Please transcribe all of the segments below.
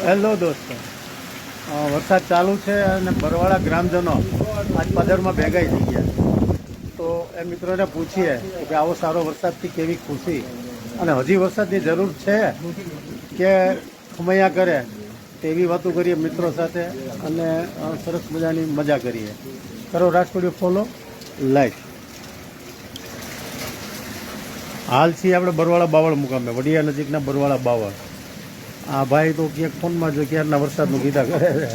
Hello દોસ્તો, વરસાદ ચાલુ છે અને બરવાળા ગ્રામજનો આજ પદરમાં ભેગા થઈ ગયા. તો એ મિત્રોને પૂછીએ કે આવો સારો વરસાદથી કેવી ખુશી અને હજી વરસાદની જરૂર છે કે ખમૈયા કરે તેવી વાતો કરીએ મિત્રો સાથે અને સરસ મજાની મજા કરીએ. કરો રાજકોડીઓ ફોલો લાઈક. હાલ છીએ આપણે બરવાળા બાવળ મુકામે, વડિયા નજીકના બરવાળા બાવળ. આ ભાઈ તો ક્યાંક ફોનમાં જો ક્યારના વરસાદનું કીધા કરે છે.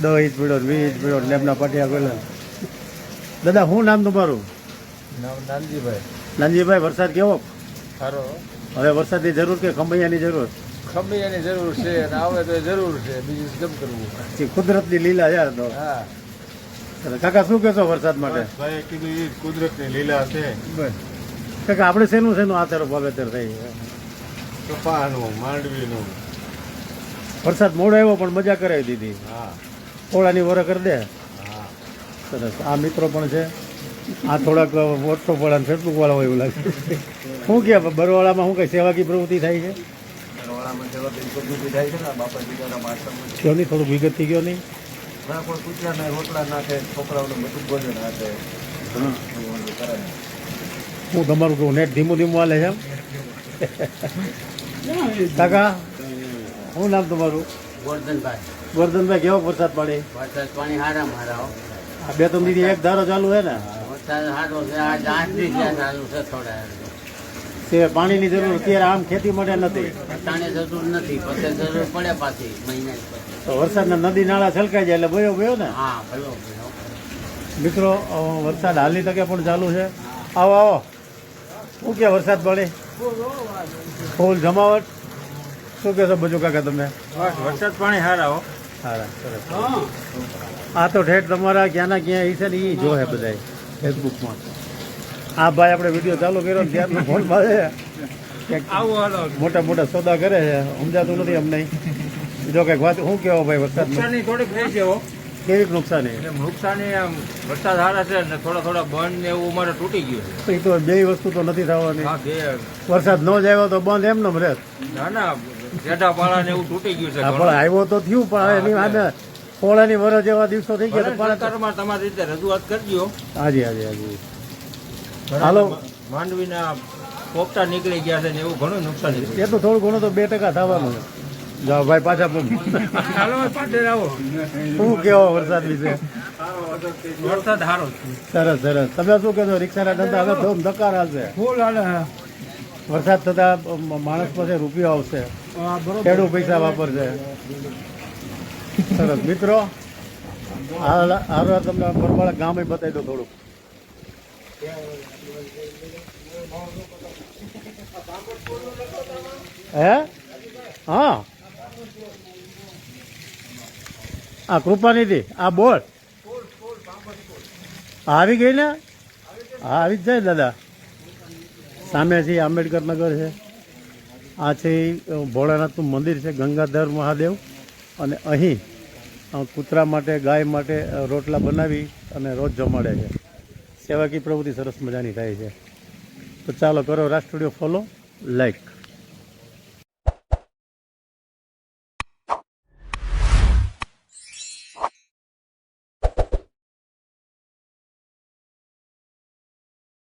10 ઇંચ પડ્યો, 20 ઇંચ પડ્યો, લેબના પાટિયા ગયેલા. દાદા શું નામ તમારું? નામ નાનજીભાઈ. નાનજીભાઈ, વરસાદ કેવો? સારો. હવે વરસાદની જરૂર કે ખમૈયાની જરૂર? ખમૈયાની જરૂર છે અને આવે તો જરૂર છે, બીજું કેમ કરવું? કુદરતની લીલા યાર તો. હા કાકા શું કહેશો વરસાદ માટે? ભાઈ કીધું એ કુદરતની લીલા છે. બસ કાકા આપણે શેનું આ તરફ વાવેતર થઈ? કપાનું, માંડવીનું. વરસાદ મોડો આવ્યો પણ મજા કરાવી દીધી. હા, પોળાની વર કરી દે. હા, સરસ. આ મિત્રો પણ છે. આ થોડાક વોટ્સઅપ વાળા ને ફેસબુક વાળા હોય એવું લાગે. શું કે બરવાળામાં શું કઈ સેવાકી પ્રવૃત્તિ થાય છે? બરવાળામાં સેવાકીય પ્રવૃત્તિ થાય છે ને, બાપા દીકરાના આશ્રમ. કયો નહીં, થોડું વિગત થઈ ગયો નહીં? ના, કોઈ કૂતરા નહીં, રોટલા નાખે, છોકરાઓને બધું ભોજન આપે. હું તમારું કહું નેટ ધીમું ધીમું હાલે છે એમ? કાકા શું નામ તમારું? ગોરધનભાઈ. ગોરધનભાઈ, કેવો વરસાદ પડે? વરસાદ પાણી હારા મારા. આ 2-3 દીધી એક ધારો ચાલુ છે ને? વરસાદ સારો છે. આજ 8 દી જ્યાં ચાલુ છે. થોડા તે પાણીની જરૂર અત્યારે આમ ખેતી માટે નથી. અટાણે જરૂર નથી, પછી જરૂર પડે પાછી મહિના પછી. તો વરસાદના નદી નાળા છલકાઈ જાય એટલે ભયો ને. હા ભલો ભલો. મિત્રો વરસાદ હાલની તકે પણ ચાલુ છે. આવો આવો. શું કે વરસાદ પડે? ફૂલ જમાવટ. શું કહેશો બજુ કાકા તમે? બસ વરસાદ પાણી સારા હો. સારા, સરસ. આ તો ઠેઠ તમારા ક્યાંના ક્યાં એ છે ને એ જોહે બધા ફેસબુકમાં. આ ભાઈ આપણે વિડીયો ચાલુ કર્યો ત્યારનો ફોનમાં છે. મોટા મોટા સોદા કરે છે, સમજાતું નથી અમને. જો કંઈક વાત શું કહેવો ભાઈ વરસાદમાં? નુકસાની થોડીક થઈ છે હો. કેવી નુકસાની? નુકસાની આમ વરસાદ સારા છે ને થોડા બંધ ને એવું અમારે તૂટી ગયું છે. એ તો બે વસ્તુ તો નથી થવાની. હા, બે. વરસાદ ન જ આવ્યો તો બંધ એમ ન રહે. ના ના, જેઠા પાળા ને એવું તૂટી ગયું છે. હા, પણ આવ્યો તો થયું, પણ એની સામે પોળાની વરસ જેવા દિવસો થઈ ગયા. સરકારમાં તમારી રીતે રજૂઆત કરજો. હાજી હાજી હાજી. હાલો. માંડવીના પોપટા નીકળી ગયા છે ને એવું ઘણું નુકસાન છે. એ તો થોડું ઘણું તો 2% થવાનું છે. જાઓ ભાઈ પાછા હાલો પાછળ આવો. શું કેવો વરસાદ વિશે? વરસાદ સારો સરસ સરસ. તમે શું કહેશો? રિક્ષાના ધંધા હવે ધોમ ધક્કાર આવશે. ફૂલ હાલે. વરસાદ થતા માણસ પાસે રૂપિયો આવશે, ખેડૂત પૈસા વાપરશે. સરસ મિત્રો, હાલ તમને બરવાળા ગામ બતાવી દો થોડુંક. હે? હા, આ કૃપાનિધિ આ બોલ આવી ગઈ ને? હા, આવી જ જાય દાદા. સામે છે આંબેડકર નગર છે. આ છે ભોળાનાથનું મંદિર છે, ગંગાધર મહાદેવ. અને અહીં કૂતરા માટે, ગાય માટે રોટલા બનાવી અને રોજ જમાડે છે. સેવાકી પ્રવૃત્તિ સરસ મજાની થાય છે. તો ચાલો કરો રાજસ્ટુડિયો ફોલો લાઈક.